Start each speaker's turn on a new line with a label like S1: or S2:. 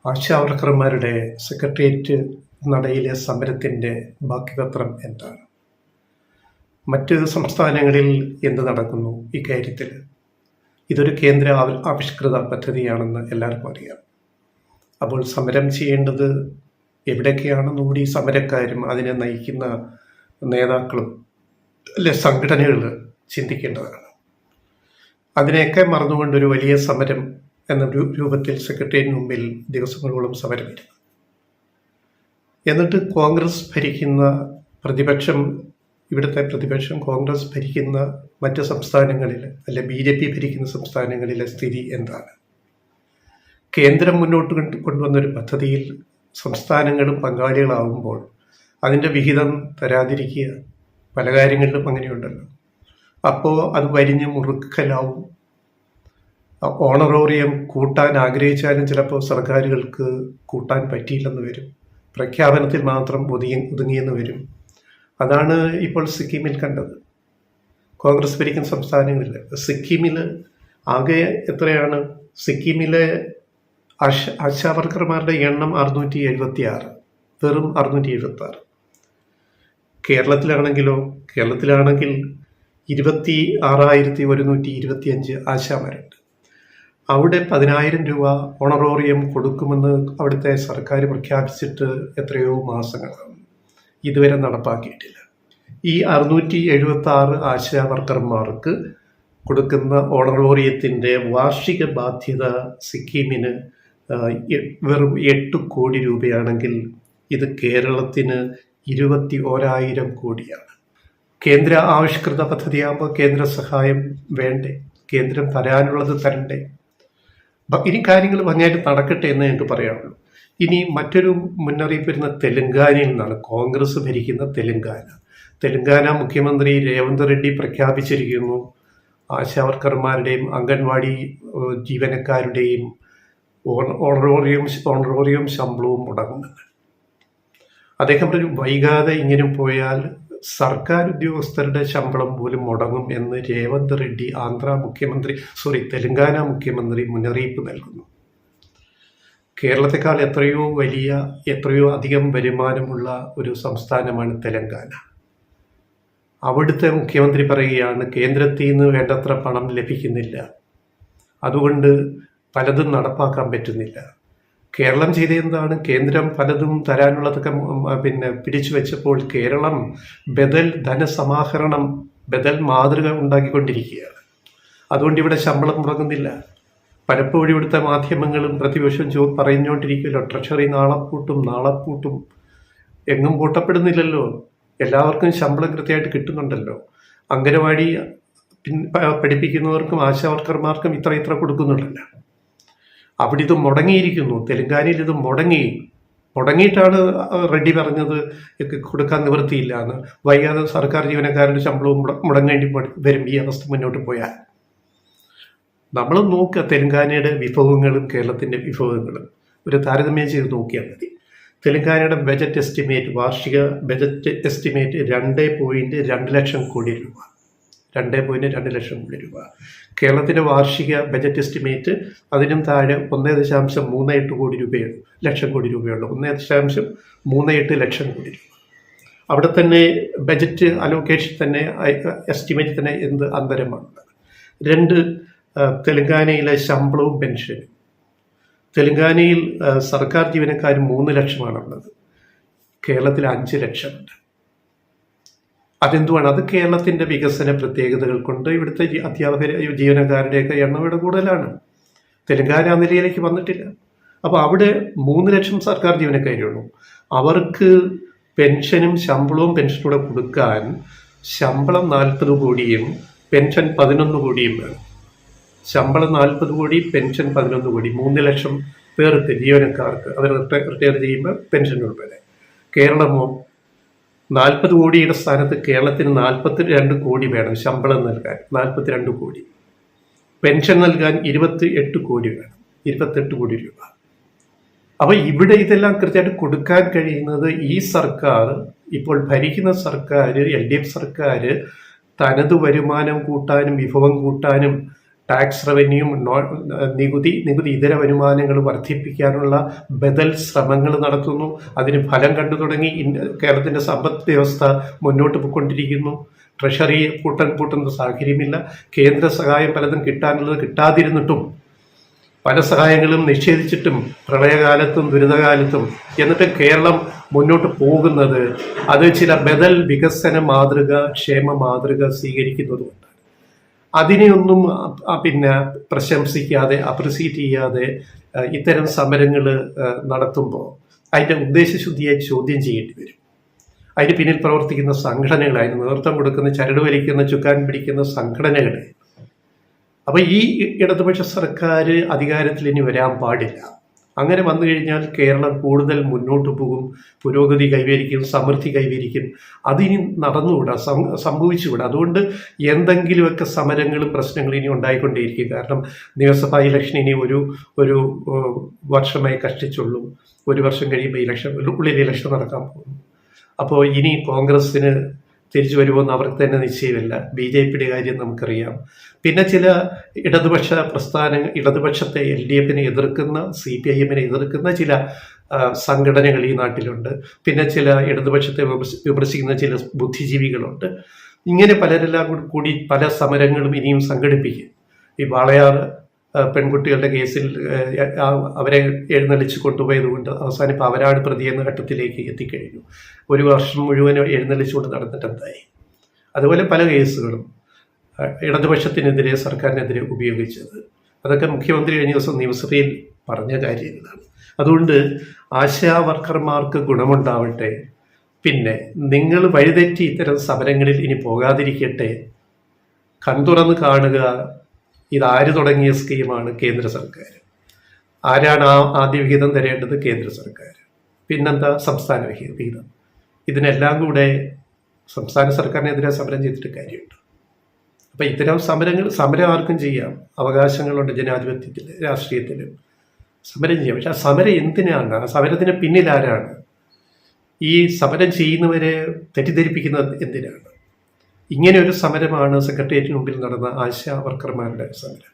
S1: ആശാവർക്കർമാരുടെ secretariat നടയിലെ സമരത്തിൻ്റെ ബാക്കിപത്രം എന്താണ്? മറ്റ് സംസ്ഥാനങ്ങളിൽ എന്ത് നടക്കുന്നു ഇക്കാര്യത്തിൽ? ഇതൊരു കേന്ദ്ര ആവിഷ്കൃത പദ്ധതിയാണെന്ന് എല്ലാവർക്കും അറിയാം. അപ്പോൾ സമരം ചെയ്യേണ്ടത് എവിടെയൊക്കെയാണെന്നുകൂടി സമരക്കാരും അതിനെ നയിക്കുന്ന നേതാക്കളും അല്ലെ സംഘടനകൾ ചിന്തിക്കേണ്ടതാണ്. അതിനെയൊക്കെ മറന്നുകൊണ്ടൊരു വലിയ സമരം എന്ന രൂപത്തിൽ സെക്രട്ടേറിയറ്റിന് മുമ്പിൽ ദിവസങ്ങളോളം സമരമിരുന്നു. എന്നിട്ട് കോൺഗ്രസ് ഭരിക്കുന്ന പ്രതിപക്ഷം, ഇവിടുത്തെ പ്രതിപക്ഷം കോൺഗ്രസ് ഭരിക്കുന്ന മറ്റ് സംസ്ഥാനങ്ങളിൽ അല്ലെ BJP ഭരിക്കുന്ന സംസ്ഥാനങ്ങളിലെ സ്ഥിതി എന്താണ്? കേന്ദ്രം മുന്നോട്ട് കൊണ്ടുവന്നൊരു പദ്ധതിയിൽ സംസ്ഥാനങ്ങളും പങ്കാളികളാവുമ്പോൾ അതിൻ്റെ വിഹിതം തരാതിരിക്കുക, പല കാര്യങ്ങളിലും അങ്ങനെയുണ്ടല്ലോ. അപ്പോൾ അത് വരിഞ്ഞ് മുറുക്കലാവും. ഓണറോറിയം കൂട്ടാൻ ആഗ്രഹിച്ചാലും ചിലപ്പോൾ സർക്കാരുകൾക്ക് കൂട്ടാൻ പറ്റിയില്ലെന്ന് വരും. പ്രഖ്യാപനത്തിൽ മാത്രം ഒതുങ്ങിയെന്ന് വരും. അതാണ് ഇപ്പോൾ സിക്കിമിൽ കണ്ടത്. കോൺഗ്രസ് ഭരിക്കുന്ന സംസ്ഥാനങ്ങളിൽ സിക്കിമിൽ ആകെ എത്രയാണ്? സിക്കിമിലെ ആശാവർക്കർമാരുടെ എണ്ണം 676, വെറും 676. കേരളത്തിലാണെങ്കിൽ 26,125 ആശാമാരുണ്ട്. അവിടെ 10,000 രൂപ ഓണറോറിയം കൊടുക്കുമെന്ന് അവിടുത്തെ സർക്കാർ പ്രഖ്യാപിച്ചിട്ട് എത്രയോ മാസങ്ങളാണ്. ഇതുവരെ നടപ്പാക്കിയിട്ടില്ല. ഈ 676 ആശാവർക്കർമാർക്ക് കൊടുക്കുന്ന ഓണറോറിയത്തിൻ്റെ വാർഷിക ബാധ്യത സിക്കിമിന് വെറും 8 കോടി രൂപയാണെങ്കിൽ ഇത് കേരളത്തിന് 21,000 കോടിയാണ്. കേന്ദ്ര ആവിഷ്കൃത പദ്ധതിയാകുമ്പോൾ കേന്ദ്ര സഹായം വേണ്ടേ? കേന്ദ്രം തരാനുള്ളത് തരണ്ടേ? ഇനി കാര്യങ്ങൾ ഭംഗിയായിട്ട് നടക്കട്ടെ എന്ന് ഞങ്ങൾക്ക് പറയാനുള്ളൂ. ഇനി മറ്റൊരു മുന്നറിയിപ്പ് വരുന്ന തെലങ്കാനയിൽ നിന്നാണ്. കോൺഗ്രസ് ഭരിക്കുന്ന തെലങ്കാന മുഖ്യമന്ത്രി രേവന്ത് റെഡ്ഡി പ്രഖ്യാപിച്ചിരിക്കുന്നു ആശാവർക്കർമാരുടെയും അംഗൻവാടി ജീവനക്കാരുടെയും ഓണറോറിയം ശമ്പളവും മുടങ്ങുമെന്ന്. അദ്ദേഹം വൈകാതെ ഇങ്ങനെ പോയാൽ സർക്കാർ ഉദ്യോഗസ്ഥരുടെ ശമ്പളം പോലും മുടങ്ങും എന്ന് രേവന്ത് റെഡ്ഡി തെലങ്കാന മുഖ്യമന്ത്രി മുന്നറിയിപ്പ് നൽകുന്നു. കേരളത്തെക്കാൾ എത്രയോ അധികം വരുമാനമുള്ള ഒരു സംസ്ഥാനമാണ് തെലങ്കാന. അവിടുത്തെ മുഖ്യമന്ത്രി പറയുകയാണ് കേന്ദ്രത്തിൽ നിന്ന് വേണ്ടത്ര പണം ലഭിക്കുന്നില്ല, അതുകൊണ്ട് പലതും നടപ്പാക്കാൻ പറ്റുന്നില്ല. കേരളം ചെയ്തെന്താണ്? കേന്ദ്രം പലതും തരാനുള്ളതൊക്കെ പിടിച്ചു വെച്ചപ്പോൾ കേരളം ബദൽ മാതൃക ഉണ്ടാക്കിക്കൊണ്ടിരിക്കുകയാണ്. അതുകൊണ്ട് ഇവിടെ ശമ്പളം മുടങ്ങുന്നില്ല. പലപ്പോഴും ഇവിടുത്തെ മാധ്യമങ്ങളും പ്രതിപക്ഷം പറഞ്ഞുകൊണ്ടിരിക്കുമല്ലോ, ട്രഷറി നാളെ പൂട്ടും. എങ്ങും പൂട്ടപ്പെടുന്നില്ലല്ലോ, എല്ലാവർക്കും ശമ്പളം കൃത്യമായിട്ട് കിട്ടുന്നുണ്ടല്ലോ. അംഗനവാടി പഠിപ്പിക്കുന്നവർക്കും ആശാവർക്കർമാർക്കും ഇത്ര കൊടുക്കുന്നുണ്ടല്ലോ. അവിടെ ഇത് മുടങ്ങിയിരിക്കുന്നു. തെലങ്കാനയിൽ ഇത് മുടങ്ങിയിട്ടാണ് റെഡ്ഡി പറഞ്ഞത് കൊടുക്കാൻ നിവൃത്തിയില്ല എന്ന്. വൈകാതെ സർക്കാർ ജീവനക്കാരുടെ ശമ്പളവും മുടങ്ങേണ്ടി വരും ഈ അവസ്ഥ മുന്നോട്ട് പോയാൽ. നമ്മൾ നോക്കുക തെലങ്കാനയുടെ വിഭവങ്ങളും കേരളത്തിൻ്റെ വിഭവങ്ങളും ഒരു താരതമ്യം ചെയ്ത് നോക്കിയാൽ മതി. തെലങ്കാനയുടെ വാർഷിക ബജറ്റ് എസ്റ്റിമേറ്റ് 2.2 ലക്ഷം കോടി രൂപ. 2.2 ലക്ഷം കോടി രൂപ. കേരളത്തിൻ്റെ വാർഷിക ബജറ്റ് എസ്റ്റിമേറ്റ് അതിനും താഴെ 1.38 ലക്ഷം കോടി രൂപയുള്ളൂ. 1.38 ലക്ഷം കോടി രൂപ. അവിടെ തന്നെ ബജറ്റ് അലോക്കേഷൻ തന്നെ എസ്റ്റിമേറ്റ് തന്നെ എന്ത് അന്തരമാണുള്ളത്. തെലങ്കാനയിലെ ശമ്പളവും പെൻഷനും. തെലങ്കാനയിൽ സർക്കാർ ജീവനക്കാർ 3 ലക്ഷമാണുള്ളത്, കേരളത്തിൽ 5 ലക്ഷമുണ്ട്. അതെന്തുവാണ്? അത് കേരളത്തിൻ്റെ വികസന പ്രത്യേകതകൾ കൊണ്ട് ഇവിടുത്തെ അധ്യാപക ജീവനക്കാരുടെയൊക്കെ എണ്ണം ഇവിടെ കൂടുതലാണ്. തെലങ്കാന ആ നിലയിലേക്ക് വന്നിട്ടില്ല. അപ്പോൾ അവിടെ 3 ലക്ഷം സർക്കാർ ജീവനക്കാരുള്ളൂ. അവർക്ക് പെൻഷനും പെൻഷനൂടെ കൊടുക്കാൻ ശമ്പളം 40 കോടിയും പെൻഷൻ 11 കോടിയും വേണം. ശമ്പളം 40 കോടി, പെൻഷൻ 11 കോടി, 3 ലക്ഷം പേർക്ക് ജീവനക്കാർക്ക് അവർ റിട്ടയർ ചെയ്യുമ്പോൾ പെൻഷൻ ഉൾപ്പെടെ. കേരളമോ 40 കോടിയുടെ സ്ഥാനത്ത് കേരളത്തിന് 42 കോടി വേണം ശമ്പളം നൽകാൻ. 42 കോടി. പെൻഷൻ നൽകാൻ 28 കോടി വേണം. 28 കോടി രൂപ. അപ്പോൾ ഇവിടെ ഇതെല്ലാം കൃത്യമായിട്ട് കൊടുക്കാൻ കഴിയുന്നത് ഈ സർക്കാർ, ഇപ്പോൾ ഭരിക്കുന്ന സർക്കാർ, LDF സർക്കാർ തനത് വരുമാനം കൂട്ടാനും വിഭവം കൂട്ടാനും ടാക്സ് റവന്യൂവും നികുതി ഇതര വരുമാനങ്ങൾ വർദ്ധിപ്പിക്കാനുള്ള ബദൽ ശ്രമങ്ങൾ നടത്തുന്നു. അതിന് ഫലം കണ്ടു തുടങ്ങി. കേരളത്തിൻ്റെ സമ്പദ് വ്യവസ്ഥ മുന്നോട്ട് പോയിക്കൊണ്ടിരിക്കുന്നു. ട്രഷറി പൂട്ടുന്ന സാഹചര്യമില്ല. കേന്ദ്ര സഹായം പലതും കിട്ടാനുള്ളത് കിട്ടാതിരുന്നിട്ടും പല സഹായങ്ങളും നിഷേധിച്ചിട്ടും പ്രളയകാലത്തും ദുരിതകാലത്തും എന്നിട്ട് കേരളം മുന്നോട്ട് പോകുന്നത് അത് ചില ബദൽ വികസന മാതൃക, ക്ഷേമ മാതൃക സ്വീകരിക്കുന്നതുകൊണ്ടാണ്. അതിനെയൊന്നും പ്രശംസിക്കാതെ, അപ്രിസിയേറ്റ് ചെയ്യാതെ ഇത്തരം സമരങ്ങൾ നടത്തുമ്പോൾ അതിൻ്റെ ഉദ്ദേശശുദ്ധിയെ ചോദ്യം ചെയ്യേണ്ടി വരും. അതിന് പിന്നിൽ പ്രവർത്തിക്കുന്ന സംഘടനകൾ, അതിന് നേതൃത്വം കൊടുക്കുന്ന, ചരട് വലിക്കുന്ന, ചുക്കാൻ പിടിക്കുന്ന സംഘടനകൾ. അപ്പോൾ ഈ ഇടതുപക്ഷ സർക്കാർ അധികാരത്തിൽ ഇനി വരാൻ പാടില്ല. അങ്ങനെ വന്നു കഴിഞ്ഞാൽ കേരളം കൂടുതൽ മുന്നോട്ട് പോകും, പുരോഗതി കൈവരിക്കും, സമൃദ്ധി കൈവരിക്കും. അതിനി നടന്നുകൂടാ, സംഭവിച്ചുകൂടാ. അതുകൊണ്ട് എന്തെങ്കിലുമൊക്കെ സമരങ്ങളും പ്രശ്നങ്ങളും ഇനി ഉണ്ടായിക്കൊണ്ടേയിരിക്കും. കാരണം നിയമസഭാ ഇലക്ഷൻ ഇനി ഒരു വർഷമായി കഷ്ടിച്ചുള്ളൂ. ഒരു വർഷം കഴിയുമ്പോൾ ഉള്ളിൽ ഇലക്ഷൻ നടക്കാൻ പോകുന്നു. അപ്പോൾ ഇനി കോൺഗ്രസ്സിന് തിരിച്ചു വരുമെന്ന് അവർക്ക് തന്നെ നിശ്ചയമില്ല. BJPയുടെ കാര്യം നമുക്കറിയാം. പിന്നെ ചില ഇടതുപക്ഷ പ്രസ്ഥാനങ്ങൾ, ഇടതുപക്ഷത്തെ LDFനെ എതിർക്കുന്ന, CPIMനെ എതിർക്കുന്ന ചില സംഘടനകൾ ഈ നാട്ടിലുണ്ട്. പിന്നെ ചില ഇടതുപക്ഷത്തെ വിമർശിക്കുന്ന ചില ബുദ്ധിജീവികളുണ്ട്. ഇങ്ങനെ പലരെല്ലാം കൂടി പല സമരങ്ങളും ഇനിയും സംഘടിപ്പിക്കും. ഈ വാളയാർ പെൺകുട്ടികളുടെ കേസിൽ അവരെ എഴുന്നള്ളിച്ച് കൊണ്ടുപോയതുകൊണ്ട് അവസാനം ഇപ്പോൾ അവരാണ് പ്രതി എന്ന ഘട്ടത്തിലേക്ക് എത്തിക്കഴിഞ്ഞു. ഒരു വർഷം മുഴുവൻ എഴുന്നള്ളിച്ചുകൊണ്ട് നടന്നിട്ട് എന്തായി? അതുപോലെ പല കേസുകളും ഇടതുപക്ഷത്തിനെതിരെ, സർക്കാരിനെതിരെ ഉപയോഗിച്ചത്. അതൊക്കെ മുഖ്യമന്ത്രി കഴിഞ്ഞ ദിവസം നിയമസഭയിൽ പറഞ്ഞ കാര്യങ്ങളാണ്. അതുകൊണ്ട് ആശാ വർക്കർമാർക്ക് ഗുണമുണ്ടാവട്ടെ. പിന്നെ നിങ്ങൾ വഴിതെറ്റി ഇത്തരം സമരങ്ങളിൽ ഇനി പോകാതിരിക്കട്ടെ. കൺതുറന്ന് കാണുക, ഇതാര് തുടങ്ങിയ സ്കീമാണ്? കേന്ദ്ര സർക്കാർ. ആരാണ് ആദ്യ വിഹിതം തരേണ്ടത്? കേന്ദ്ര സർക്കാർ. പിന്നെന്താ? സംസ്ഥാന വിഹിതം. ഇതിനെല്ലാം കൂടെ സംസ്ഥാന സർക്കാരിനെതിരെ സമരം ചെയ്തിട്ട് കാര്യമുണ്ട്. അപ്പം ഇത്തരം സമരം ആർക്കും ചെയ്യാം. അവകാശങ്ങളുണ്ട് ജനാധിപത്യത്തിൽ, രാഷ്ട്രീയത്തിലും സമരം ചെയ്യാം. പക്ഷെ ആ സമരം എന്തിനാണ്? ആ സമരത്തിന് പിന്നിൽ ആരാണ്? ഈ സമരം ചെയ്യുന്നവരെ തെറ്റിദ്ധരിപ്പിക്കുന്നത് എന്തിനാണ്? ഇങ്ങനെ ഒരു സമരമാണ് സെക്രട്ടേറിയറ്റിന് മുമ്പിൽ നടന്ന ആശാ വർക്കർമാരുടെ സമരം.